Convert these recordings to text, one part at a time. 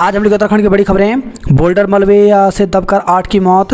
आज हम लोग उत्तराखंड की बड़ी खबरें। बोल्डर मलबे से दबकर 8 की मौत।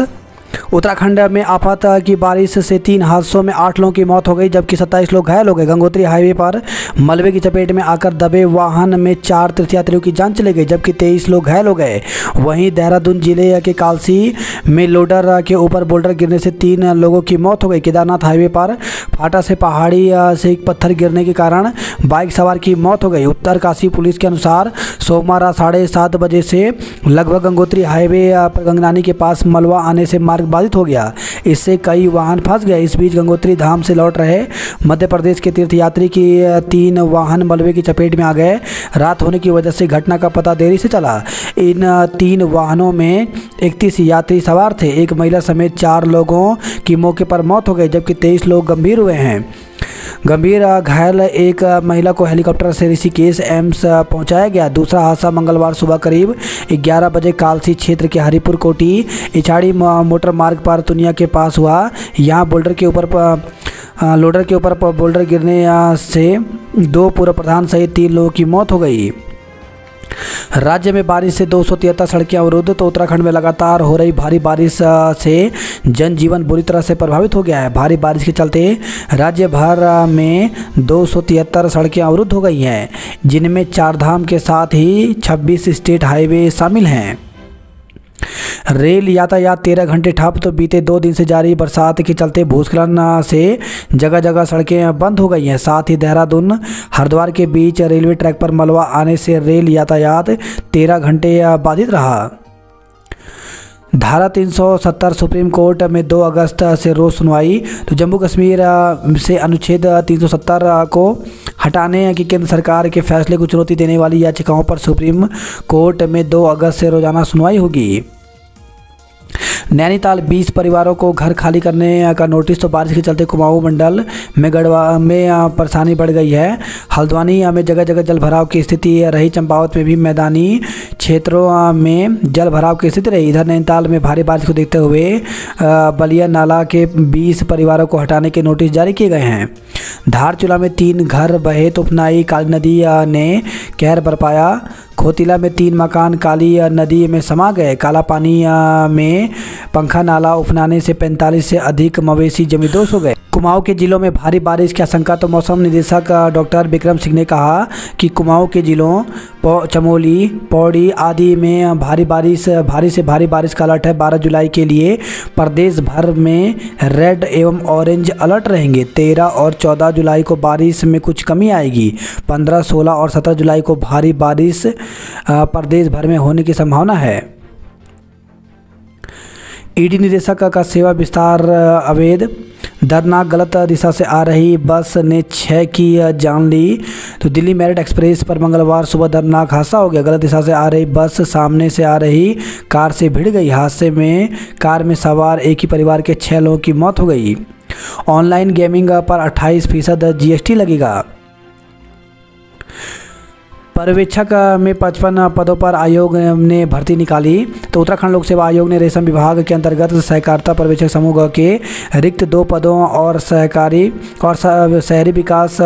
उत्तराखंड में आफत की बारिश से 3 हादसों में 8 लोगों की मौत हो गई जबकि 27 लोग घायल हो गए। गंगोत्री हाईवे पर मलबे की चपेट में आकर दबे वाहन में 4 तीर्थयात्रियों की जान चली गई जबकि 23 लोग घायल हो गए। वहीं देहरादून जिले के कालसी में लोडर के ऊपर बोल्डर गिरने से 3 लोगों की मौत हो गई। केदारनाथ हाईवे पर फाटा से पहाड़ी से एक पत्थर गिरने के कारण बाइक सवार की मौत हो गई। उत्तरकाशी पुलिस के अनुसार सोमवार 7:30 बजे से लगभग गंगोत्री हाईवे पर गंगनानी के पास मलबा आने से मार्ग बाधित हो गया। इससे कई वाहन फंस गए। इस बीच गंगोत्री धाम से लौट रहे मध्य प्रदेश के तीर्थयात्री की 3 वाहन मलबे की चपेट में आ गए। रात होने की वजह से घटना का पता देरी से चला। इन 3 वाहनों में 31 यात्री सवार थे। एक महिला समेत 4 लोगों की मौके पर मौत हो गई जबकि 23 लोग गंभीर हुए हैं। गंभीर घायल एक महिला को हेलीकॉप्टर से ऋषिकेश एम्स पहुंचाया गया। दूसरा हादसा मंगलवार सुबह करीब 11 बजे कालसी क्षेत्र के हरिपुर कोटी इछाड़ी मोटर मार्ग पर तुनिया के पास हुआ। यहां लोडर के ऊपर बोल्डर गिरने से 2 पूर्व प्रधान सहित 3 लोगों की मौत हो गई। राज्य में बारिश से 273 सड़कें अवरुद्ध। तो उत्तराखंड में लगातार हो रही भारी बारिश से जनजीवन बुरी तरह से प्रभावित हो गया है। भारी बारिश के चलते राज्य भर में 273 सड़कें अवरुद्ध हो गई हैं जिनमें 4 धाम के साथ ही 26 स्टेट हाईवे शामिल हैं। रेल यातायात 13 घंटे ठप। तो बीते 2 दिन से जारी बरसात के चलते भूस्खलन से जगह जगह सड़कें बंद हो गई हैं। साथ ही देहरादून हरिद्वार के बीच रेलवे ट्रैक पर मलबा आने से रेल यातायात 13 घंटे बाधित रहा। धारा 370 सुप्रीम कोर्ट में 2 अगस्त से रोज सुनवाई। तो जम्मू कश्मीर से अनुच्छेद 370 को हटाने की केंद्र सरकार के फैसले को चुनौती देने वाली याचिकाओं पर सुप्रीम कोर्ट में 2 अगस्त से रोजाना सुनवाई होगी। नैनीताल 20 परिवारों को घर खाली करने का नोटिस। तो बारिश के चलते कुमाऊं मंडल में गढ़वा में परेशानी बढ़ गई है। हल्द्वानी में जगह जगह जलभराव की स्थिति रही। चंपावत में भी मैदानी क्षेत्रों में जलभराव की स्थिति रही। इधर नैनीताल में भारी बारिश को देखते हुए बलिया नाला के 20 परिवारों को हटाने के नोटिस जारी किए गए हैं। धारचूला में 3 घर बहे। तो उपनाई काली नदी ने कहर बरपाया। खोतिला में 3 मकान काली नदी में समा गए। काला पानी में पंखा नाला उफनाने से 45 से अधिक मवेशी जमींदोज हो गए। कुमाऊं के जिलों में भारी बारिश की आशंका। तो मौसम निदेशक डॉक्टर विक्रम सिंह ने कहा कि कुमाऊं के जिलों चमोली पौड़ी आदि में भारी से भारी बारिश का अलर्ट है। 12 जुलाई के लिए प्रदेश भर में रेड एवं ऑरेंज अलर्ट रहेंगे। 13 और 14 जुलाई को बारिश में कुछ कमी आएगी। 15, 16 और 17 जुलाई को भारी बारिश प्रदेश भर में होने की संभावना है। ईडी निदेशक का सेवा विस्तार अवैध। दर्दनाक गलत दिशा से आ रही बस ने 6 की जान ली। तो दिल्ली मेरठ एक्सप्रेस पर मंगलवार सुबह दर्दनाक हादसा हो गया। गलत दिशा से आ रही बस सामने से आ रही कार से भिड़ गई। हादसे में कार में सवार एक ही परिवार के 6 लोगों की मौत हो गई। ऑनलाइन गेमिंग पर 28% जीएसटी लगेगा। पर्यवेक्षक में 55 पदों पर आयोग ने भर्ती निकाली। तो उत्तराखंड लोक सेवा आयोग ने रेशम विभाग के अंतर्गत सहकारिता पर्यवेक्षक समूह के रिक्त 2 पदों और सहकारी और शहरी विकास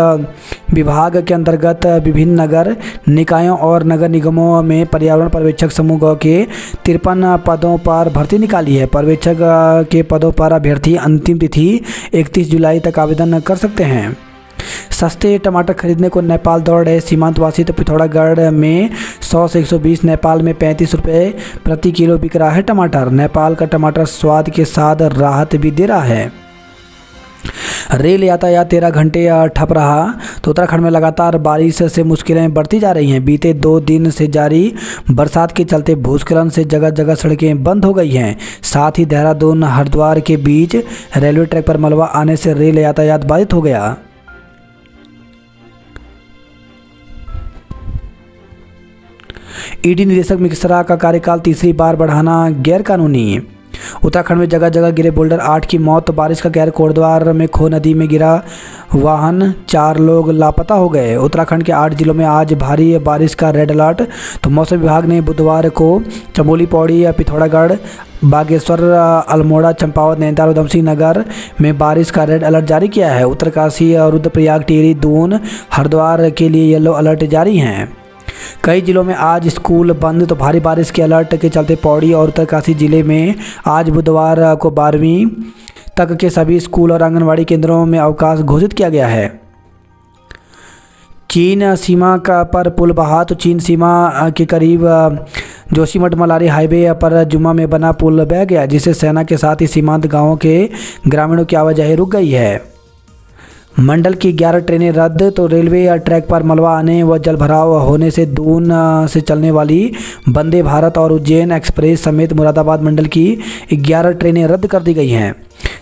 विभाग के अंतर्गत विभिन्न नगर निकायों और नगर निगमों में पर्यावरण पर्यवेक्षक समूह के 53 पदों पर भर्ती निकाली है। पर्यवेक्षक के पदों पर अभ्यर्थी अंतिम तिथि 31 जुलाई तक आवेदन कर सकते हैं। सस्ते टमाटर खरीदने को नेपाल दौड़ रहे सीमांतवासी। तो पिथौरागढ़ में 100 से 120, नेपाल में 35 रुपये प्रति किलो बिक रहा है टमाटर। नेपाल का टमाटर स्वाद के साथ राहत भी दे रहा है। रेल यातायात 13 घंटे ठप रहा। तो उत्तराखंड में लगातार बारिश से मुश्किलें बढ़ती जा रही हैं। बीते 2 दिन से जारी बरसात के चलते भूस्खलन से जगह जगह सड़कें बंद हो गई हैं। साथ ही देहरादून हरिद्वार के बीच रेलवे ट्रैक पर मलबा आने से रेल यातायात बाधित हो गया। ईडी निदेशक मिश्रा का कार्यकाल 3री बार बढ़ाना गैर कानूनी। उत्तराखंड में जगह जगह गिरे बोल्डर, 8 की मौत। तो बारिश का कहर। कोटद्वार में खो नदी में गिरा वाहन, 4 लोग लापता हो गए। उत्तराखंड के 8 जिलों में आज भारी बारिश का रेड अलर्ट। तो मौसम विभाग ने बुधवार को चमोली पौड़ी पिथौरागढ़ बागेश्वर अल्मोड़ा चंपावत नैनीताल उधम सिंह नगर में बारिश का रेड अलर्ट जारी किया है। उत्तरकाशी रुद्रप्रयाग टिहरी दून हरिद्वार के लिए येलो अलर्ट जारी हैं। कई जिलों में आज स्कूल बंद। तो भारी बारिश के अलर्ट के चलते पौड़ी और उत्तरकाशी जिले में आज बुधवार को 12वीं तक के सभी स्कूल और आंगनवाड़ी केंद्रों में अवकाश घोषित किया गया है। चीन सीमा का पर पुल बहा। तो चीन सीमा के करीब जोशीमठ मलारी हाईवे पर जुम्मा में बना पुल बह गया, जिससे सेना के साथ ही सीमांत गांवों के ग्रामीणों की आवाजाही रुक गई है। मंडल की 11 ट्रेनें रद्द। तो रेलवे ट्रैक पर मलबा आने व जलभराव होने से दून से चलने वाली वंदे भारत और उज्जैन एक्सप्रेस समेत मुरादाबाद मंडल की 11 ट्रेनें रद्द कर दी गई हैं।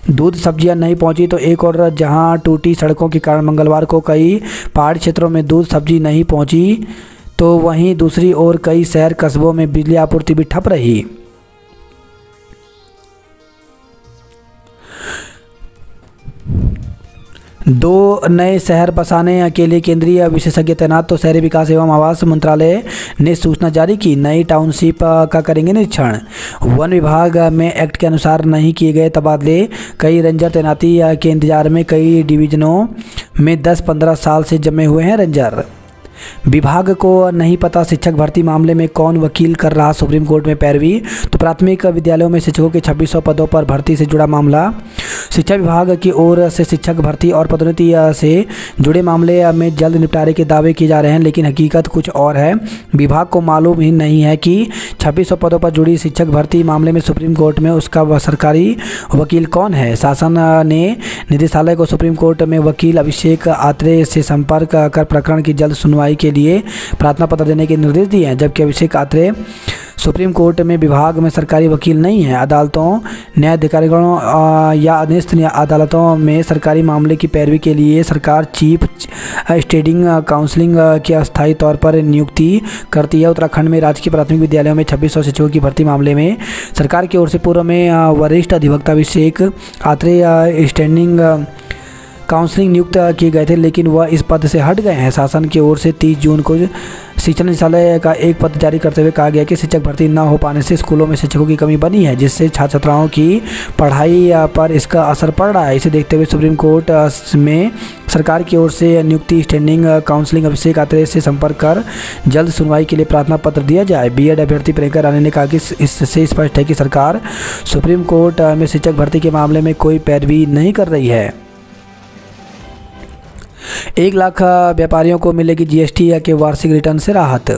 दूध सब्जियां नहीं पहुंची। तो एक और जहां टूटी सड़कों के कारण मंगलवार को कई पहाड़ी क्षेत्रों में दूध सब्जी नहीं पहुंची, तो वहीं दूसरी ओर कई शहर कस्बों में बिजली आपूर्ति भी ठप रही। दो नए शहर बसाने के लिए केंद्रीय विशेषज्ञ तैनात। तो शहरी विकास एवं आवास मंत्रालय ने सूचना जारी की। नई टाउनशिप का करेंगे निरीक्षण। वन विभाग में एक्ट के अनुसार नहीं किए गए तबादले। कई रेंजर तैनाती के इंतजार में। कई डिवीजनों में 10-15 साल से जमे हुए हैं रेंजर। विभाग को नहीं पता शिक्षक भर्ती मामले में कौन वकील कर रहा सुप्रीम कोर्ट में पैरवी। तो प्राथमिक विद्यालयों में शिक्षकों के 2600 पदों पर भर्ती से जुड़ा मामला। शिक्षा विभाग की ओर से शिक्षक भर्ती और पदोन्नति से जुड़े मामले में जल्द निपटारे के दावे किए जा रहे हैं, लेकिन हकीकत कुछ और है। विभाग को मालूम ही नहीं है कि 2600 पदों पर जुड़ी शिक्षक भर्ती मामले में सुप्रीम कोर्ट में उसका सरकारी वकील कौन है। शासन ने निदेशालय को सुप्रीम कोर्ट में वकील अभिषेक आत्रे से संपर्क कर प्रकरण की जल्द सुनवाई के लिए प्रार्थना पत्र देने के निर्देश दिए हैं, जबकि अभिषेक आत्रे सुप्रीम कोर्ट में विभाग में सरकारी वकील नहीं है। अदालतों, न्यायाधिकरणों या अधीनस्थ अदालतों में सरकारी मामले की पैरवी के लिए सरकार चीफ स्टेडिंग काउंसलिंग की अस्थायी तौर पर नियुक्ति करती है। उत्तराखंड में राजकीय प्राथमिक विद्यालयों में 2600 शिक्षकों की भर्ती मामले में सरकार की ओर से पूर्व में वरिष्ठ अधिवक्ता अभिषेक आत्रे स्टैंडिंग काउंसलिंग नियुक्त किए गए थे, लेकिन वह इस पद से हट गए हैं। शासन की ओर से 30 जून को शिक्षा निदेशालय का एक पत्र जारी करते हुए कहा गया कि शिक्षक भर्ती न हो पाने से स्कूलों में शिक्षकों की कमी बनी है, जिससे छात्र छात्राओं की पढ़ाई पर इसका असर पड़ रहा है। इसे देखते हुए सुप्रीम कोर्ट में सरकार की ओर से नियुक्ति स्टैंडिंग काउंसलिंग अभिषेक आत्रे से संपर्क कर जल्द सुनवाई के लिए प्रार्थना पत्र दिया जाए। बीएड अभ्यर्थी प्रियंका रानी ने कहा कि इससे स्पष्ट है कि सरकार सुप्रीम कोर्ट में शिक्षक भर्ती के मामले में कोई पैरवी नहीं कर रही है। 1 लाख व्यापारियों को मिलेगी जीएसटी के वार्षिक रिटर्न से राहत।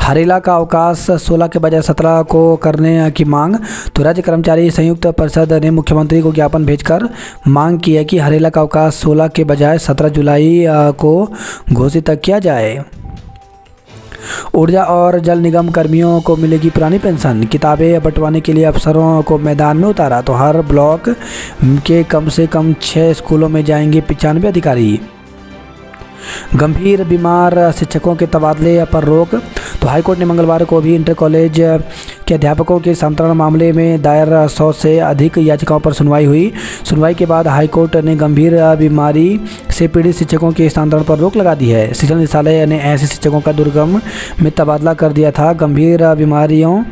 हरेला का अवकाश 16 के बजाय 17 को करने की मांग। तो राज्य कर्मचारी संयुक्त परिषद ने मुख्यमंत्री को ज्ञापन भेजकर मांग की है कि हरेला का अवकाश 16 के बजाय 17 जुलाई को घोषित किया जाए। ऊर्जा और जल निगम कर्मियों को मिलेगी पुरानी पेंशन। किताबें बंटवाने के लिए अफसरों को मैदान में उतारा। तो हर ब्लॉक के कम से कम 6 स्कूलों में जाएंगे 95 अधिकारी। गंभीर बीमार शिक्षकों के तबादले पर रोक। तो हाईकोर्ट ने मंगलवार को भी इंटर कॉलेज के अध्यापकों के स्थानांतरण मामले में दायर 100 से अधिक याचिकाओं पर सुनवाई हुई। सुनवाई के बाद हाईकोर्ट ने गंभीर बीमारी से पीड़ित शिक्षकों के स्थानांतरण पर रोक लगा दी है। शिक्षा निदेशालय ने ऐसे शिक्षकों का दुर्गम में तबादला कर दिया था। गंभीर बीमारियों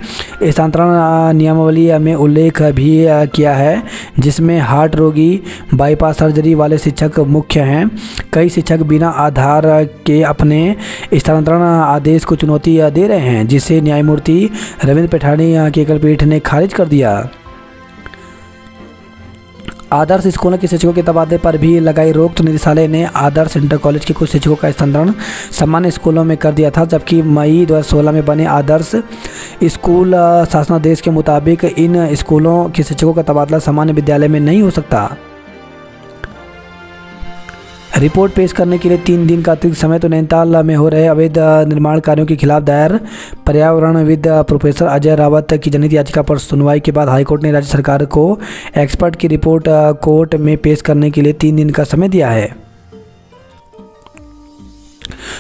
स्थानांतरण नियमावली में उल्लेख भी किया है, जिसमें हार्ट रोगी, बाईपास सर्जरी वाले शिक्षक मुख्य हैं। कई शिक्षक बिना आधार के अपने स्थानांतरण आदेश को चुनौती दे रहे हैं, जिसे न्यायमूर्ति रविंद्र पैठाणी की एकल पीठ ने खारिज कर दिया। आदर्श स्कूलों के शिक्षकों के तबादले पर भी लगाई रोक। तो निदेशालय ने आदर्श इंटर कॉलेज के कुछ शिक्षकों का स्थानांतरण सामान्य स्कूलों में कर दिया था, जबकि मई 2016 में बने आदर्श स्कूल शासनादेश के मुताबिक इन स्कूलों के शिक्षकों का तबादला सामान्य विद्यालय में नहीं हो सकता। रिपोर्ट पेश करने के लिए 3 दिन का अतिरिक्त समय। तो नैनीताल में हो रहे अवैध निर्माण कार्यों के खिलाफ दायर पर्यावरणविद प्रोफेसर अजय रावत की जनहित याचिका पर सुनवाई के बाद हाईकोर्ट ने राज्य सरकार को एक्सपर्ट की रिपोर्ट कोर्ट में पेश करने के लिए 3 दिन का समय दिया है।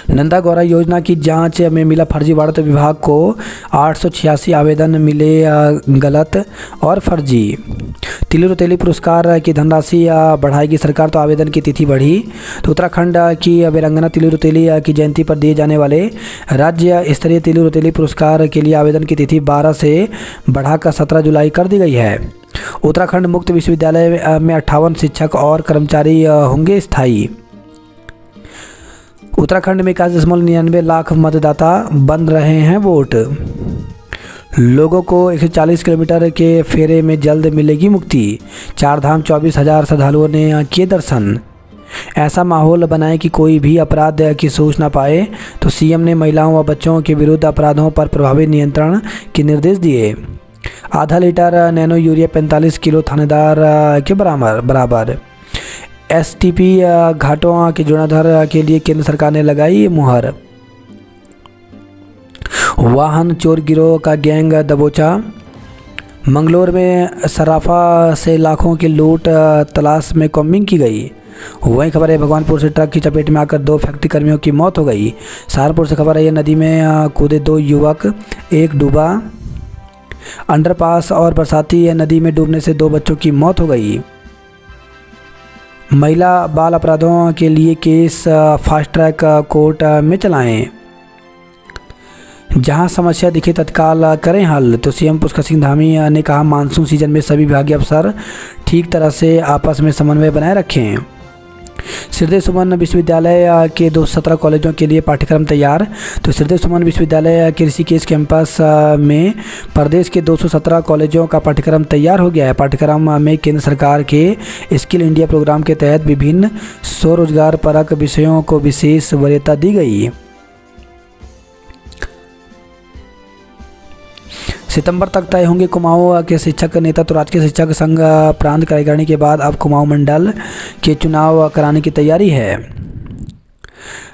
नंदा गौरा योजना की जांच में मिला फर्जीवाड़ा। तो विभाग को 886 आवेदन मिले गलत और फर्जी। तिली रोतेली पुरस्कार की धनराशि बढ़ाएगी सरकार। तो आवेदन की तिथि बढ़ी। तो उत्तराखंड की वीरांगना तिली रोतेली की जयंती पर दिए जाने वाले राज्य स्तरीय तिली रोतेली पुरस्कार के लिए आवेदन की तिथि 12 से बढ़ाकर 17 जुलाई कर दी गई है। उत्तराखंड मुक्त विश्वविद्यालय में 58 शिक्षक और कर्मचारी होंगे स्थायी। उत्तराखंड में 91.99 लाख मतदाता बन रहे हैं वोट। लोगों को 140 किलोमीटर के फेरे में जल्द मिलेगी मुक्ति। चारधाम 24,000 श्रद्धालुओं ने किए दर्शन। ऐसा माहौल बनाए कि कोई भी अपराध की सूच ना पाए, तो सीएम ने महिलाओं व बच्चों के विरुद्ध अपराधों पर प्रभावी नियंत्रण के निर्देश दिए। आधा लीटर नैनो यूरिया 45 किलो थानेदार के बराबर। एसटीपी घाटों के जीर्णोद्धार के लिए केंद्र सरकार ने लगाई मुहर। वाहन चोर गिरोह का गैंग दबोचा। मंगलोर में सराफा से लाखों की लूट तलाश में कॉम्बिंग की गई। वही खबर है भगवानपुर से ट्रक की चपेट में आकर 2 फैक्ट्री कर्मियों की मौत हो गई। सहारनपुर से खबर है, ये नदी में कूदे 2 युवक, एक डूबा। अंडरपास और बरसाती नदी में डूबने से 2 बच्चों की मौत हो गई। महिला बाल अपराधों के लिए केस फास्ट ट्रैक कोर्ट में चलाएं। जहां समस्या दिखे तत्काल करें हल, तो सीएम पुष्कर सिंह धामी ने कहा मानसून सीजन में सभी विभागीय अफसर ठीक तरह से आपस में समन्वय बनाए रखें। श्रीदेव सुमन विश्वविद्यालय के 217 कॉलेजों के लिए पाठ्यक्रम तैयार। तो श्रीदेव सुमन विश्वविद्यालय के ऋषिकेश कैंपस में प्रदेश के 217 कॉलेजों का पाठ्यक्रम तैयार हो गया है। पाठ्यक्रम में केंद्र सरकार के स्किल इंडिया प्रोग्राम के तहत विभिन्न स्वरोजगार परक विषयों को विशेष वरीयता दी गई। सितंबर तक तय होंगे कुमाऊं के शिक्षक नेता। तो राज्य के शिक्षक संघ प्रांत कार्यकारिणी के बाद अब कुमाऊं मंडल के चुनाव कराने की तैयारी है।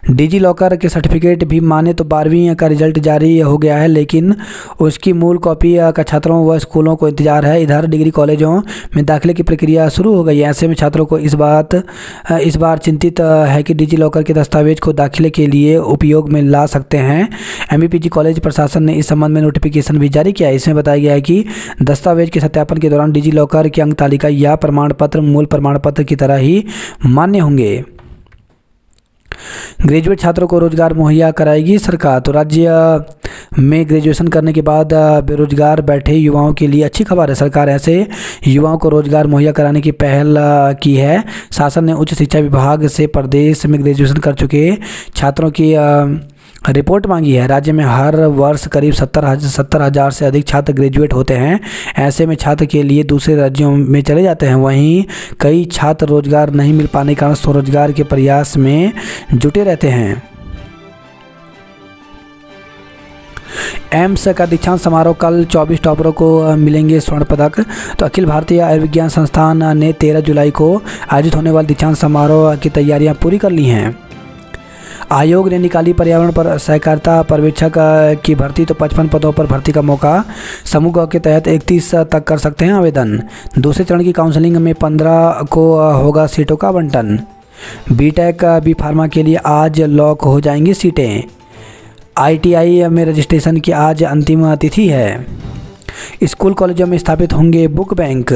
डिजी लॉकर के सर्टिफिकेट भी माने तो 12वीं का रिजल्ट जारी हो गया है, लेकिन उसकी मूल कॉपी का छात्रों व स्कूलों को इंतजार है। इधर डिग्री कॉलेजों में दाखिले की प्रक्रिया शुरू हो गई है। ऐसे में छात्रों को इस बार चिंतित है कि डिजी लॉकर के दस्तावेज को दाखिले के लिए उपयोग में ला सकते हैं। एमबीपीजी कॉलेज प्रशासन ने इस संबंध में नोटिफिकेशन भी जारी किया है। इसमें बताया गया है कि दस्तावेज के सत्यापन के दौरान डिजी लॉकर की अंक तालिका या प्रमाण पत्र मूल प्रमाण पत्र की तरह ही मान्य होंगे। ग्रेजुएट छात्रों को रोजगार मुहैया कराएगी सरकार। तो राज्य में ग्रेजुएशन करने के बाद बेरोजगार बैठे युवाओं के लिए अच्छी खबर है। सरकार ऐसे युवाओं को रोजगार मुहैया कराने की पहल की है। शासन ने उच्च शिक्षा विभाग से प्रदेश में ग्रेजुएशन कर चुके छात्रों की रिपोर्ट मांगी है। राज्य में हर वर्ष करीब 70,000 से अधिक छात्र ग्रेजुएट होते हैं। ऐसे में छात्र के लिए दूसरे राज्यों में चले जाते हैं। वहीं कई छात्र रोजगार नहीं मिल पाने के कारण स्वरोजगार के प्रयास में जुटे रहते हैं। एम्स का दीक्षांत समारोह कल 24 टॉपरों को मिलेंगे स्वर्ण पदक। तो अखिल भारतीय आयुर्विज्ञान संस्थान ने 13 जुलाई को आयोजित होने वाले दीक्षांत समारोह की तैयारियां पूरी कर ली हैं। आयोग ने निकाली पर्यावरण पर सहकारिता पर्यवेक्षक की भर्ती। तो 55 पदों पर भर्ती का मौका समूह ग के तहत 31 तक कर सकते हैं आवेदन। दूसरे चरण की काउंसलिंग में 15 को होगा सीटों का आवंटन। बीटेक बी फार्मा के लिए आज लॉक हो जाएंगी सीटें। आईटीआई में रजिस्ट्रेशन की आज अंतिम तिथि है। स्कूल कॉलेजों में स्थापित होंगे बुक बैंक।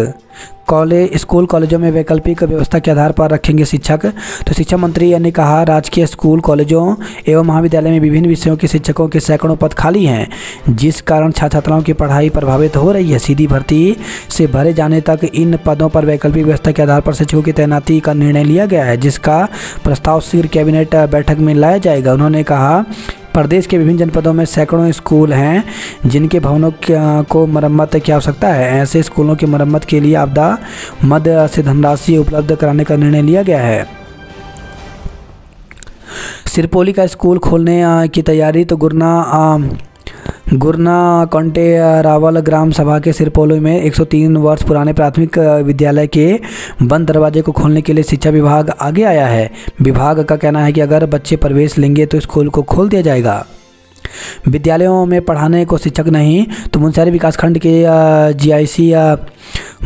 स्कूल कॉलेजों में वैकल्पिक व्यवस्था के आधार पर रखेंगे शिक्षक। तो शिक्षा मंत्री ने कहा राजकीय स्कूल कॉलेजों एवं महाविद्यालय में विभिन्न विषयों के शिक्षकों के सैकड़ों पद खाली हैं, जिस कारण छात्र छात्राओं की पढ़ाई प्रभावित हो रही है। सीधी भर्ती से भरे जाने तक इन पदों पर वैकल्पिक व्यवस्था के आधार पर शिक्षकों की तैनाती का निर्णय लिया गया है, जिसका प्रस्ताव शीघ्र कैबिनेट बैठक में लाया जाएगा। उन्होंने कहा प्रदेश के विभिन्न जनपदों में सैकड़ों स्कूल हैं जिनके भवनों को मरम्मत की आवश्यकता है। ऐसे स्कूलों की मरम्मत के लिए आपदा मद से धनराशि उपलब्ध कराने का निर्णय लिया गया है। सिरपोली का स्कूल खोलने की तैयारी। तो गुरना कंटे रावल ग्राम सभा के सिरपोली में 103 वर्ष पुराने प्राथमिक विद्यालय के बंद दरवाजे को खोलने के लिए शिक्षा विभाग आगे आया है। विभाग का कहना है कि अगर बच्चे प्रवेश लेंगे तो स्कूल को खोल दिया जाएगा। विद्यालयों में पढ़ाने को शिक्षक नहीं। तो मुनस्यारी विकासखंड के जीआईसी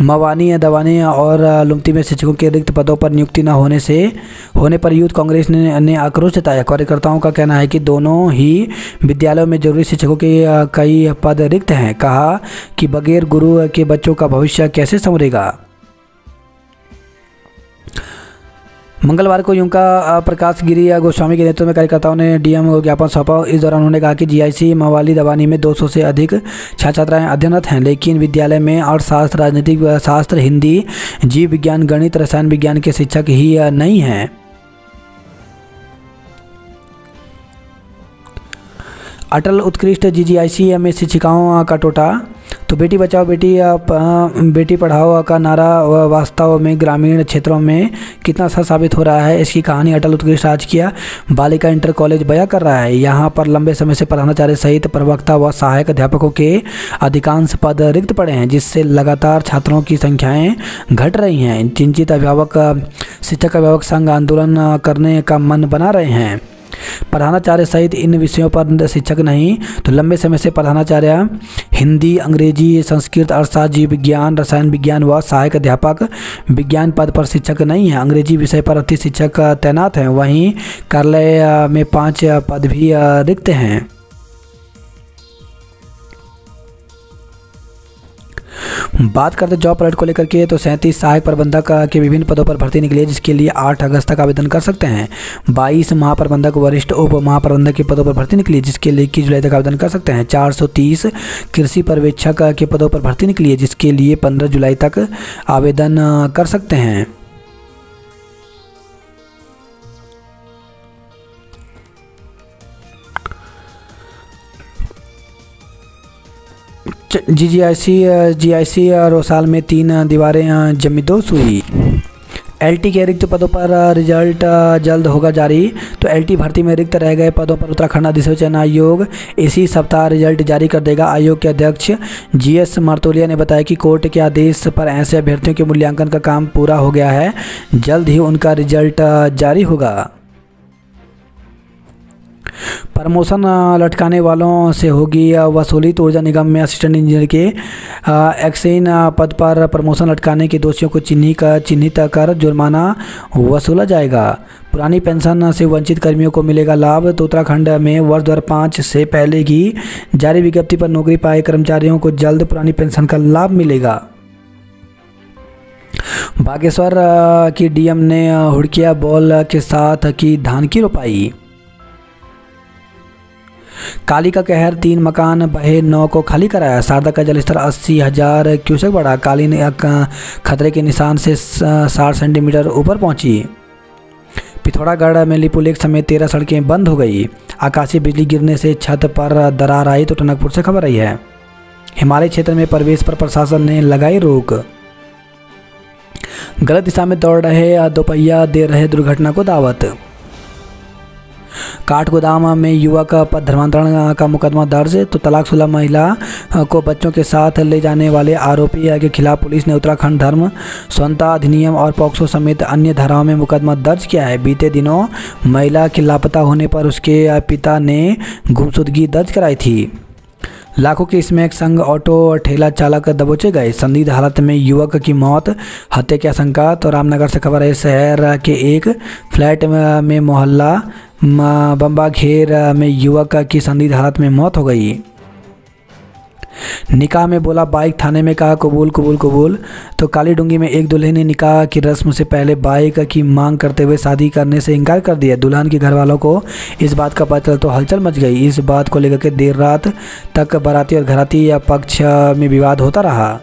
मवानी दवानी और लुमती में शिक्षकों के रिक्त पदों पर नियुक्ति न होने पर यूथ कांग्रेस ने आक्रोश जताया। कार्यकर्ताओं का कहना है कि दोनों ही विद्यालयों में जरूरी शिक्षकों के कई पद रिक्त हैं। कहा कि बगैर गुरु के बच्चों का भविष्य कैसे संवरेगा। मंगलवार को युका प्रकाश गिरी गोस्वामी के नेतृत्व में कार्यकर्ताओं ने डीएम को ज्ञापन सौंपा। इस दौरान उन्होंने कहा कि जीआईसी मवाली दवानी में 200 से अधिक छात्र छात्राएं अध्ययनरत हैं, लेकिन विद्यालय में अर्थशास्त्र, राजनीतिक शास्त्र, हिंदी, जीव विज्ञान, गणित, रसायन विज्ञान के शिक्षक ही नहीं हैं। अटल उत्कृष्ट जीजीआईसी में शिक्षिकाओं का टोटा। तो बेटी बचाओ बेटी पढ़ाओ का नारा वास्तव में ग्रामीण क्षेत्रों में कितना सच साबित हो रहा है, इसकी कहानी अटल उत्कृष्ट राजकीय बालिका इंटर कॉलेज बयां कर रहा है। यहाँ पर लंबे समय से प्रधानाचार्य सहित प्रवक्ता व सहायक अध्यापकों के अधिकांश पद रिक्त पड़े हैं, जिससे लगातार छात्रों की संख्याएं घट रही हैं। चिंतित शिक्षक अभिभावक संघ आंदोलन करने का मन बना रहे हैं। प्रधानाचार्य सहित इन विषयों पर शिक्षक नहीं तो लंबे समय से प्रधानाचार्य हिंदी, अंग्रेजी, संस्कृत, अर्थशास्त्र, जीव विज्ञान, रसायन विज्ञान व सहायक अध्यापक विज्ञान पद पर शिक्षक नहीं है। अंग्रेजी विषय पर 38 शिक्षक तैनात हैं। वहीं कार्यालय में 5 पद भी रिक्त हैं। बात करते जॉब अलर्ट को लेकर के, तो 37 सहायक प्रबंधक के विभिन्न पदों पर भर्ती निकली है, जिसके लिए 8 अगस्त तक आवेदन कर सकते हैं। 22 महाप्रबंधक, वरिष्ठ उप महाप्रबंधक के पदों पर भर्ती निकली है, जिसके लिए 21 जुलाई तक आवेदन कर सकते हैं। 430 कृषि पर्यवेक्षक के पदों पर भर्ती निकली है, जिसके लिए 15 जुलाई तक आवेदन कर सकते हैं। जीआईसी रोसाल में 3 दीवारें जमींदोज हुई। एलटी के रिक्त पदों पर रिजल्ट जल्द होगा जारी। तो एलटी भर्ती में रिक्त रह गए पदों पर उत्तराखंड अधिसूचना आयोग इसी सप्ताह रिजल्ट जारी कर देगा। आयोग के अध्यक्ष जीएस मर्तोलिया ने बताया कि कोर्ट के आदेश पर ऐसे अभ्यर्थियों के मूल्यांकन का काम पूरा हो गया है, जल्द ही उनका रिजल्ट जारी होगा। प्रमोशन लटकाने वालों से होगी वसूली। तो ऊर्जा निगम में असिस्टेंट इंजीनियर के एक्सेन पद पर प्रमोशन लटकाने के दोषियों को चिन्हित कर जुर्माना वसूला जाएगा। पुरानी पेंशन से वंचित कर्मियों को मिलेगा लाभ। तो उत्तराखंड में वर्ष 2005 से पहले की जारी विज्ञप्ति पर नौकरी पाए कर्मचारियों को जल्द पुरानी पेंशन का लाभ मिलेगा। बागेश्वर की डीएम ने हुड़किया बॉल के साथ की धान की रोपाई। काली का कहर, 3 मकान बहे, 9 को खाली कराया। शारदा का जलस्तर 80,000 क्यूसेक बढ़ा। काली ने खतरे के निशान से 60 सेंटीमीटर ऊपर पहुंची। पिथौरागढ़ में लिपू लेक समेत 13 सड़कें बंद हो गई। आकाशीय बिजली गिरने से छत पर दरार आई। तो टनकपुर से खबर आई है। हिमालय क्षेत्र में प्रवेश पर प्रशासन ने लगाई रोक। गलत दिशा में दौड़ रहे दोपहिया दे रहे दुर्घटना को दावत। काठगोदाम में युवक पर धर्मांतरण का मुकदमा दर्ज। तो तलाकशुदा महिला को बच्चों के साथ ले जाने वाले आरोपी के खिलाफ पुलिस ने उत्तराखंड धर्म स्वतंत्रता अधिनियम और पॉक्सो समेत अन्य धाराओं में मुकदमा दर्ज किया है। बीते दिनों महिला के लापता होने पर उसके पिता ने गुमशुदगी दर्ज कराई थी। लाखों के स्मैक संग ऑटो ठेला चालक दबोचे गए। संदिग्ध हालत में युवक की मौत, हत्या की आशंका। तो रामनगर से खबर है। शहर के एक फ्लैट में मोहल्ला बम्बाघेर में युवक की संदिग्ध हालत में मौत हो गई। निकाह में बोला बाइक, थाने में कहा कबूल कबूल कबूल। तो काली डूंगी में एक दुल्हन ने निकाह की रस्म से पहले बाइक की मांग करते हुए शादी करने से इनकार कर दिया। दुल्हन के घर वालों को इस बात का पता चला तो हलचल मच गई। इस बात को लेकर के देर रात तक बाराती और घराती पक्ष में विवाद होता रहा।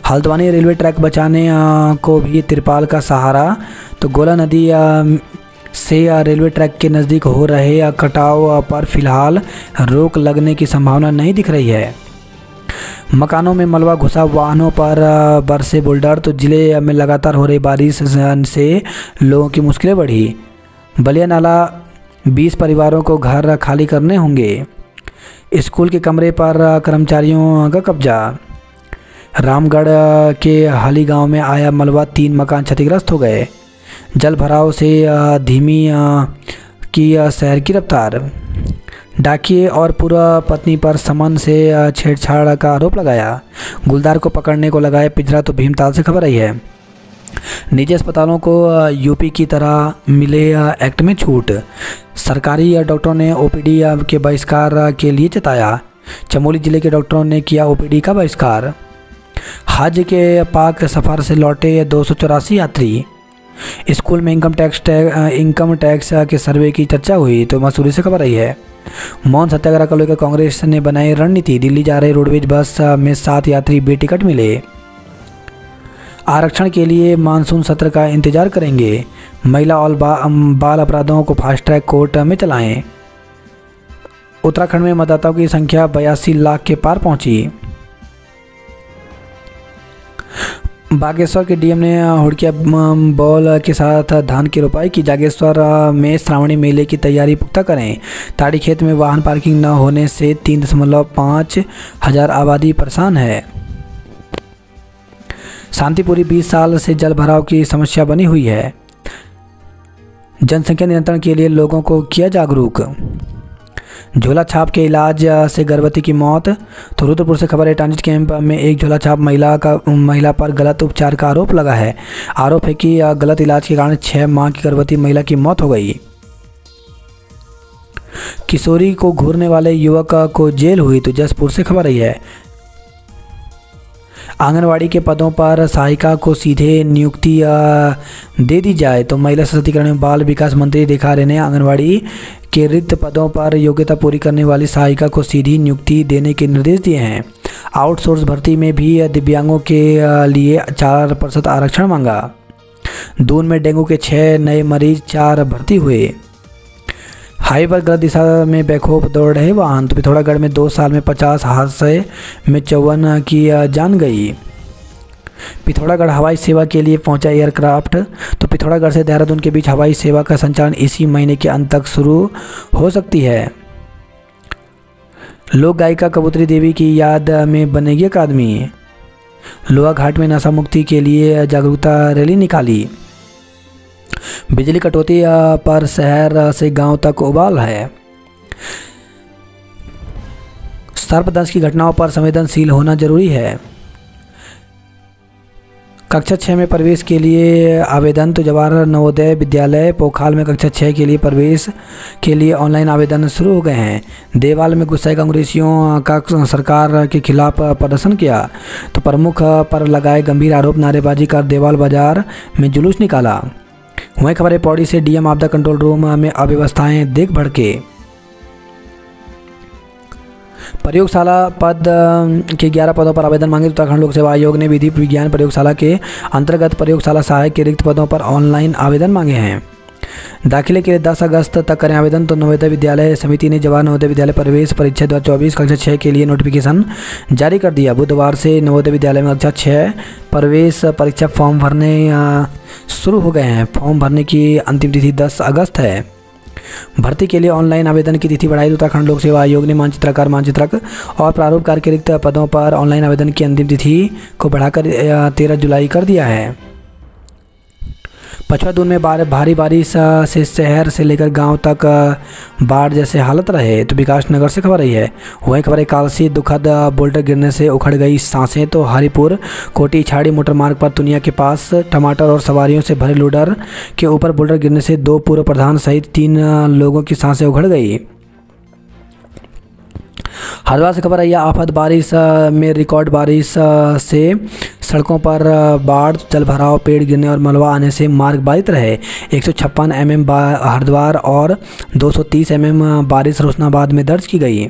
हल्द्वानी रेलवे ट्रैक बचाने को भी तिरपाल का सहारा। तो गोला नदी से रेलवे ट्रैक के नज़दीक हो रहे कटाव पर फिलहाल रोक लगने की संभावना नहीं दिख रही है। मकानों में मलबा घुसा, वाहनों पर बरसे बुलडर। तो जिले में लगातार हो रही बारिश से लोगों की मुश्किलें बढ़ी। बलिया नाला 20 परिवारों को घर खाली करने होंगे। स्कूल के कमरे पर कर्मचारियों का कब्जा। रामगढ़ के हाली गांव में आया मलबा, 3 मकान क्षतिग्रस्त हो गए। जल भराव से धीमी की शहर की रफ्तार। डाकिए और पूर्व पत्नी पर समन से छेड़छाड़ का आरोप लगाया। गुलदार को पकड़ने को लगाए पिंजरा। तो भीमताल से खबर आई है। निजी अस्पतालों को यूपी की तरह मिले एक्ट में छूट। सरकारी डॉक्टरों ने ओपीडी के बहिष्कार के लिए जताया। चमोली जिले के डॉक्टरों ने किया ओपीडी का बहिष्कार। हज के पाक सफ़र से लौटे 284 यात्री। स्कूल में इनकम टैक्स के सर्वे की चर्चा हुई। तो मसूरी से खबर आई है। मौन सत्याग्रह को लेकर कांग्रेस ने बनाई रणनीति। दिल्ली जा रहे रोडवेज बस में 7 यात्री बेटिकट मिले। आरक्षण के लिए मानसून सत्र का इंतजार करेंगे। महिला और बाल अपराधों को फास्ट ट्रैक कोर्ट में चलाएं। उत्तराखंड में मतदाताओं की संख्या 82 लाख के पार पहुंची। बागेश्वर के डीएम ने हुड़किया बॉल के साथ धान की रोपाई की। जागेश्वर में श्रावणी मेले की तैयारी पुख्ता करें। ताड़ी खेत में वाहन पार्किंग न होने से 3.5 हजार आबादी परेशान है। शांतिपुरी 20 साल से जल भराव की समस्या बनी हुई है। जनसंख्या नियंत्रण के लिए लोगों को किया जागरूक। झोला छाप के इलाज से गर्भवती की मौत। तो रुद्रपुर से खबर है, ट्रांजिट कैंप में एक झोला छाप महिला पर गलत उपचार का आरोप लगा है। आरोप है कि गलत इलाज के कारण 6 माह की गर्भवती महिला की मौत हो गई। किशोरी को घूरने वाले युवक को जेल हुई। तो जसपुर से खबर आई है। आंगनवाड़ी के पदों पर सहायिका को सीधे नियुक्ति दे दी जाए। तो महिला सशक्तिकरण एवं बाल विकास मंत्री रेखा आर्य ने आंगनवाड़ी के रिक्त पदों पर योग्यता पूरी करने वाली सहायिका को सीधी नियुक्ति देने के निर्देश दिए हैं। आउटसोर्स भर्ती में भी दिव्यांगों के लिए 4% आरक्षण मांगा। दून में डेंगू के 6 नए मरीज, 4 भर्ती हुए। हाईवे पर गलत दिशा में बेखौफ दौड़ रहे वाहन। तो पिथौरागढ़ में 2 साल में 50 हादसे में 54 की जान गई। पिथौरागढ़ हवाई सेवा के लिए पहुंचा एयरक्राफ्ट। तो पिथौरागढ़ से देहरादून के बीच हवाई सेवा का संचालन इसी महीने के अंत तक शुरू हो सकती है। लोक गायिका कबूतरी देवी की याद में बनेगी अकादमी। लोहा घाट में नशा मुक्ति के लिए जागरूकता रैली निकाली। बिजली कटौती पर शहर से गांव तक उबाल है। सर्पदंश की घटनाओं पर संवेदनशील होना जरूरी है। कक्षा 6 में प्रवेश के लिए आवेदन। तो जवाहर नवोदय विद्यालय पोखाल में कक्षा 6 के लिए प्रवेश के लिए ऑनलाइन आवेदन शुरू हो गए हैं। देवाल में गुस्साए कांग्रेसियों का सरकार के खिलाफ प्रदर्शन किया। तो प्रमुख पर लगाए गंभीर आरोप, नारेबाजी कर देवाल बाजार में जुलूस निकाला। वहीं खबर है, पौड़ी से डीएम आपदा कंट्रोल रूम में अव्यवस्थाएं देख भड़के। प्रयोगशाला पद के 11 पदों पर आवेदन मांगे। उत्तराखंड लोक सेवा आयोग ने विधि विज्ञान प्रयोगशाला के अंतर्गत प्रयोगशाला सहायक के रिक्त पदों पर ऑनलाइन आवेदन मांगे हैं। दाखिले के लिए 10 अगस्त तक करें आवेदन। तो नवोदय विद्यालय समिति ने जवाहर नवोदय विद्यालय प्रवेश परीक्षा 2024 कक्षा 6 के लिए नोटिफिकेशन जारी कर दिया। बुधवार से नवोदय विद्यालय में कक्षा 6 प्रवेश परीक्षा फॉर्म भरने शुरू हो गए हैं। फॉर्म भरने की अंतिम तिथि 10 अगस्त है। भर्ती के लिए ऑनलाइन आवेदन की तिथि बढ़ाई। उत्तराखंड लोक सेवा आयोग ने मानचित्रकार, मानचित्रक और प्रारूपकार के रिक्त पदों पर ऑनलाइन आवेदन की अंतिम तिथि को बढ़ाकर 13 जुलाई कर दिया है। पचवा दून में भारी बारिश से शहर से लेकर गांव तक बाढ़ जैसे हालत रहे। तो विकास नगर से खबर आई है। वहीं खबर है, कालसी दुखद बोल्डर गिरने से उखड़ गई सांसें। तो हरिपुर कोटी छाड़ी मोटर मार्ग पर तुनिया के पास टमाटर और सवारियों से भरे लोडर के ऊपर बोल्डर गिरने से 2 पूर्व प्रधान सहित 3 लोगों की सांसें उखड़ गई। हरिद्वार से खबर आई है, आफत बारिश में रिकॉर्ड बारिश से सड़कों पर बाढ़, जल भराव, पेड़ गिरने और मलबा आने से मार्ग बाधित रहे। 156 mm हरिद्वार और 230 mm बारिश रोशनाबाद में दर्ज की गई।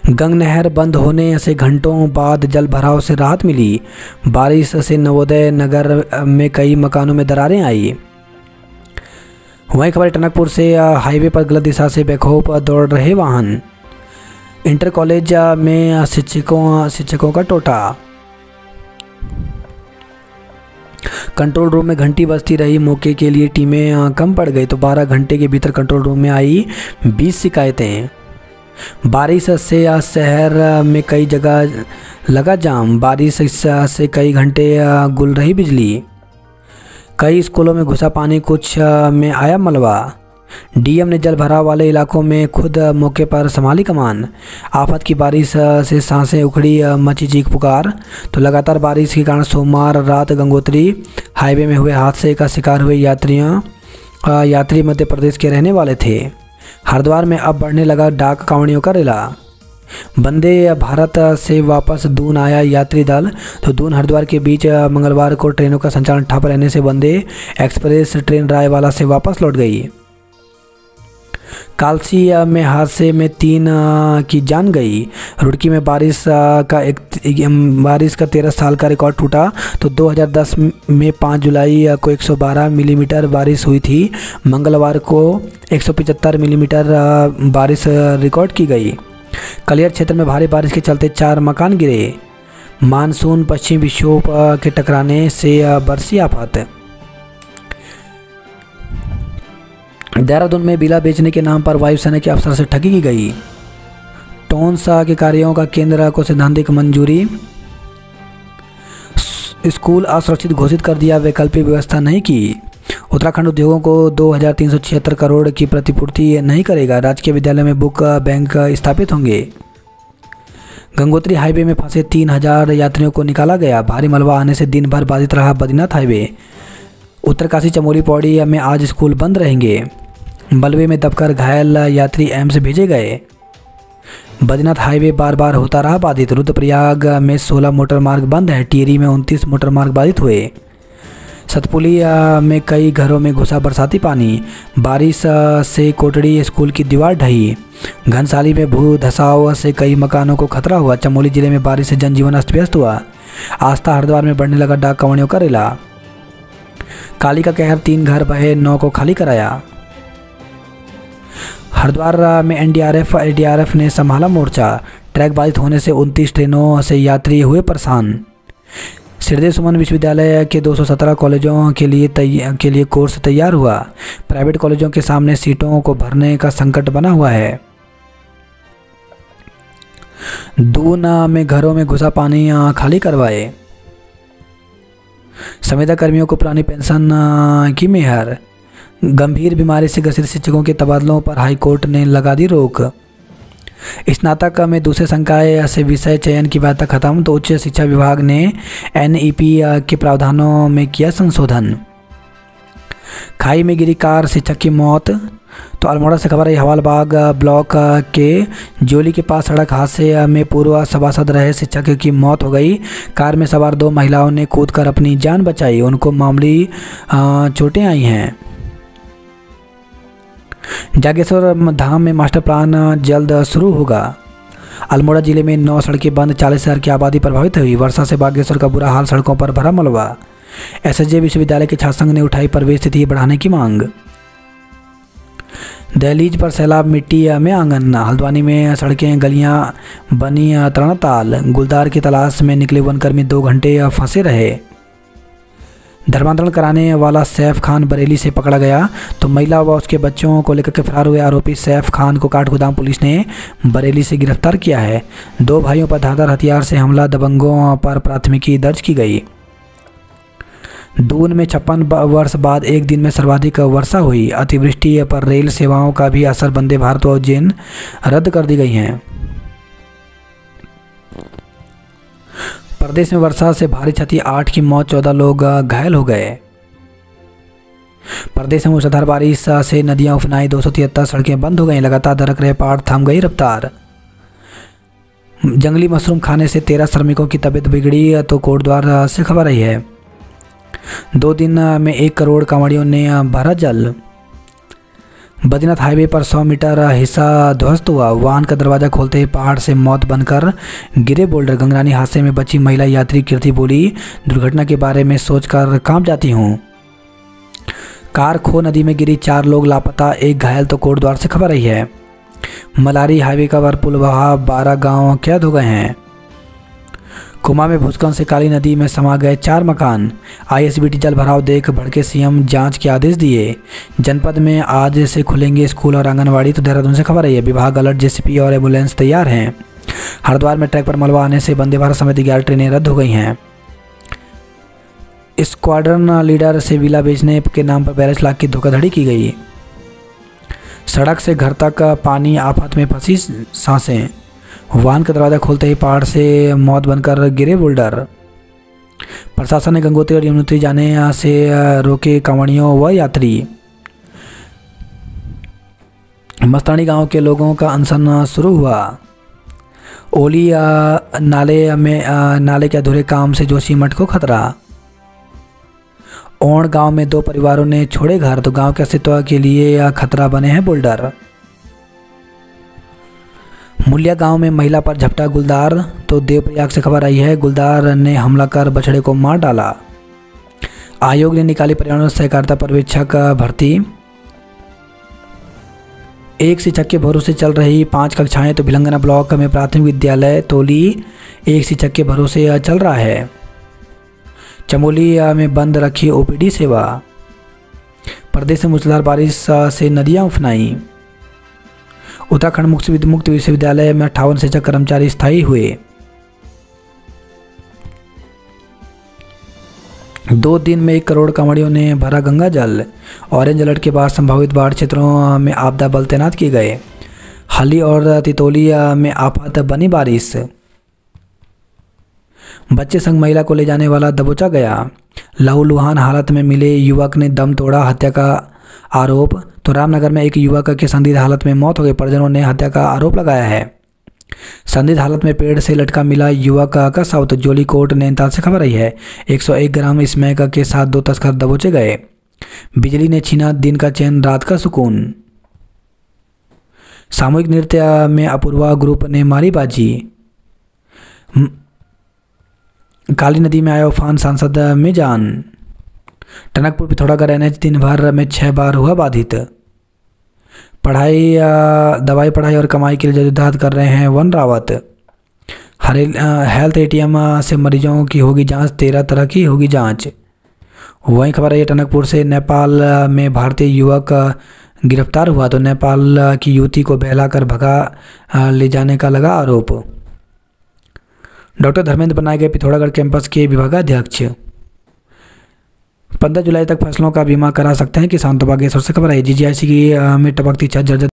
गंग नहर बंद होने से घंटों बाद जल भराव से राहत मिली। बारिश से नवोदय नगर में कई मकानों में दरारें आई। वहीं खबर टनकपुर से हाईवे पर गलत दिशा से बेखौफ दौड़ रहे वाहन। इंटर कॉलेज में शिक्षकों का टोटा। कंट्रोल रूम में घंटी बजती रही, मौके के लिए टीमें कम पड़ गई। तो 12 घंटे के भीतर कंट्रोल रूम में आई 20 शिकायतें। बारिश से शहर में कई जगह लगा जाम। बारिश से कई घंटे गुल रही बिजली। कई स्कूलों में घुसा पानी, कुछ में आया मलबा। डीएम ने जल भराव वाले इलाकों में खुद मौके पर संभाली कमान। आफत की बारिश से सांसें उखड़ी, मची चीख पुकार। तो लगातार बारिश के कारण सोमवार रात गंगोत्री हाईवे में हुए हादसे का शिकार हुए यात्री मध्य प्रदेश के रहने वाले थे। हरिद्वार में अब बढ़ने लगा डाक कांवड़ियों का रेला। वंदे भारत से वापस दून आया यात्री दल। तो दून हरिद्वार के बीच मंगलवार को ट्रेनों का संचालन ठप रहने से वंदे एक्सप्रेस ट्रेन रायवाला से वापस लौट गई। कालसी में हादसे में 3 की जान गई। रुड़की में बारिश का 13 साल का रिकॉर्ड टूटा। तो 2010 में 5 जुलाई को 112 मिलीमीटर बारिश हुई थी। मंगलवार को 175 मिलीमीटर बारिश रिकॉर्ड की गई। कलियर क्षेत्र में भारी बारिश के चलते 4 मकान गिरे। मानसून पश्चिमी विक्षोभ के टकराने से बरसी आफत। देहरादून में बिला बेचने के नाम पर वायुसेना के अफसर से ठगी की गई। टोंसा के कार्यों का केंद्र को सैद्धांतिक मंजूरी। स्कूल असुरक्षित घोषित कर दिया, वैकल्पिक व्यवस्था नहीं की। उत्तराखंड उद्योगों को 2376 करोड़ की प्रतिपूर्ति नहीं करेगा। राजकीय विद्यालय में बुक बैंक स्थापित होंगे। गंगोत्री हाईवे में फंसे 3000 यात्रियों को निकाला गया। भारी मलबा आने से दिन भर बाधित रहा बद्रीनाथ हाईवे। उत्तरकाशी चमोली पौड़ी में आज स्कूल बंद रहेंगे। मलबे में दबकर घायल यात्री एम्स भेजे गए। बद्रीनाथ हाईवे बार बार होता रहा बाधित। रुद्रप्रयाग में 16 मोटर मार्ग बंद है। टिहरी में 29 मोटर मार्ग बाधित हुए। सतपुली में कई घरों में घुसा बरसाती पानी। बारिश से कोटड़ी स्कूल की दीवार ढही। घनसाली में भू धसाव से कई मकानों को खतरा हुआ। चमोली जिले में बारिश से जनजीवन अस्त व्यस्त हुआ। आस्था हरिद्वार में बढ़ने लगा डाक कंवड़ियों का रेला। काली का कहर, 3 घर बहे, 9 को खाली कराया। हरिद्वार में एनडीआरएफ ने संभाला मोर्चा। ट्रैक बाधित होने से 29 ट्रेनों से यात्री हुए परेशान। श्रीदेव सुमन विश्वविद्यालय के 217 कॉलेजों के लिए कोर्स तैयार हुआ। प्राइवेट कॉलेजों के सामने सीटों को भरने का संकट बना हुआ है। दून में घरों में घुसा पानी खाली करवाए। संविदा कर्मियों को पुरानी पेंशन की मेहर। गंभीर बीमारी से ग्रसित शिक्षकों के तबादलों पर हाईकोर्ट ने लगा दी रोक। स्नातक में दूसरे संकाय से विषय चयन की बात खत्म। तो उच्च शिक्षा विभाग ने एनईपी के प्रावधानों में किया संशोधन। खाई में गिरी कार, शिक्षक की मौत। तो अल्मोड़ा से खबर है, हवालबाग ब्लॉक के जोली के पास सड़क हादसे में पूर्व सभासद रहे शिक्षक की मौत हो गई। कार में सवार 2 महिलाओं ने कूदकर अपनी जान बचाई। उनको मामूली चोटें आई हैं। जागेश्वर धाम में मास्टर प्लान जल्द शुरू होगा। अल्मोड़ा जिले में 9 सड़कें बंद, 40,000 की आबादी प्रभावित हुई। वर्षा से बागेश्वर का बुरा हाल, सड़कों पर भरा मलबा। एसएसजे विश्वविद्यालय के छात्र संघ ने उठाई प्रवेश तिथि बढ़ाने की मांग। दहलीज पर सैलाब, मिट्टी में आंगन। हल्द्वानी में सड़कें गलियां बनी तरणताल। गुलदार की तलाश में निकले वनकर्मी 2 घंटे फंसे रहे। धर्मांतरण कराने वाला सैफ खान बरेली से पकड़ा गया। तो महिला व उसके बच्चों को लेकर के फरार हुए आरोपी सैफ खान को काठगोदाम पुलिस ने बरेली से गिरफ्तार किया है। 2 भाइयों पर धारदार हथियार से हमला, दबंगों पर प्राथमिकी दर्ज की गई। दून में 56 वर्ष बाद एक दिन में सर्वाधिक वर्षा हुई। अतिवृष्टि पर रेल सेवाओं का भी असर, वंदे भारत व उज्जैन रद्द कर दी गई हैं। प्रदेश में वर्षा से भारी क्षति, 8 की मौत, 14 लोग घायल हो गए। प्रदेश में मूसलाधार बारिश से नदियां उफनाई, 273 सड़कें बंद हो गई। लगातार दरक रहे पहाड़, थम गई रफ्तार। जंगली मशरूम खाने से 13 श्रमिकों की तबीयत बिगड़ी। तो कोटद्वार से खबर आई है। 2 दिन में 1 करोड़ कांवड़ियों ने भरा जल। बद्रीनाथ हाईवे पर 100 मीटर हिस्सा ध्वस्त हुआ। वाहन का दरवाजा खोलते ही पहाड़ से मौत बनकर गिरे बोल्डर। गंगरानी हादसे में बची महिला यात्री कीर्ति बोली, दुर्घटना के बारे में सोचकर कांप जाती हूँ। कार खो नदी में गिरी, 4 लोग लापता, 1 घायल। तो कोटद्वार से खबर आई है। मलारी हाईवे का पुल बहा, 12 गाँव कैद हो गए हैं। कुमा में भूस्खलन से काली नदी में समा गए 4 मकान। आईएसबीटी जल भराव देख भड़के सीएम, जांच के आदेश दिए। जनपद में आज से खुलेंगे स्कूल और आंगनवाड़ी। तो देहरादून से खबर है, विभाग अलर्ट, जेसीपी और एम्बुलेंस तैयार हैं। हरिद्वार में ट्रैक पर मलबा आने से वंदे भारत समेत 11 ट्रेनें रद्द हो गई हैं। स्क्वाड्रन लीडर से विला बेचने के नाम पर 42 लाख की धोखाधड़ी की गई। सड़क से घर तक पानी, आफत में फंसी सांसें। वाहन का दरवाजा खोलते ही पहाड़ से मौत बनकर गिरे बोल्डर। प्रशासन ने गंगोत्री और यमुनोत्री जाने से रोके कांवड़ियों व यात्री। मस्तानी गांव के लोगों का अनशन शुरू हुआ। ओली नाले के अधूरे काम से जोशीमठ को खतरा। ओण गांव में 2 परिवारों ने छोड़े घर। तो गांव के अस्तित्व के लिए खतरा बने हैं बोल्डर। मुलिया गांव में महिला पर झपटा गुलदार। तो देवप्रयाग से खबर आई है, गुलदार ने हमला कर बछड़े को मार डाला। आयोग ने निकाली पर्यावरण सहकारिता पर्यवेक्षक भर्ती। एक शिक्षक के भरोसे चल रही 5 कक्षाएं। तो भिलंगना ब्लॉक में प्राथमिक विद्यालय तोली एक शिक्षक के भरोसे चल रहा है। चमोली में बंद रखी ओपीडी सेवा। प्रदेश में मूसलाधार बारिश से नदियां उफनाई। उत्तराखंड मुक्त विश्वविद्यालय में 58 शिक्षक कर्मचारी स्थायी हुए। 2 दिन में 1 करोड़ कांवड़ियों ने भरा गंगा जल। ऑरेंज अलर्ट के बाद संभावित बाढ़ क्षेत्रों में आपदा बल तैनात किए गए। हाली और तितौली में आफत बनी बारिश। बच्चे संग महिला को ले जाने वाला दबोचा गया। लहूलुहान हालत में मिले युवक ने दम तोड़ा, हत्या का आरोप। तो रामनगर में एक युवक की संदिग्ध हालत में मौत हो गई, परिजनों ने हत्या का आरोप लगाया है। संदिग्ध हालत में पेड़ से लटका मिला युवक का शव। तो जोली कोट नैनीताल से खबर आई है, 101 ग्राम स्मैक के साथ 2 तस्कर दबोचे गए। बिजली ने छीना दिन का चैन, रात का सुकून। सामूहिक नृत्य में अपूर्वा ग्रुप ने मारी बाजी। काली नदी में आया उफान, सांसद में जान। टनकपुर पिथौरागढ़ NH दिन भर में 6 बार हुआ बाधित। दवाई पढ़ाई और कमाई के लिए जद्दोजहद कर रहे हैं वन रावत। हेल्थ ATM से मरीजों की होगी जांच, 13 तरह की होगी जांच। वहीं खबर है टनकपुर से, नेपाल में भारतीय युवक गिरफ्तार हुआ। तो नेपाल की युवती को बहलाकर भगा ले जाने का लगा आरोप। डॉक्टर धर्मेंद्र बनाए गए पिथौरागढ़ कैंपस के विभागाध्यक्ष। 15 जुलाई तक फसलों का बीमा करा सकते हैं किसान। तो बागेश्वर से खबर है, GGIC की में टपकती छत जर्जर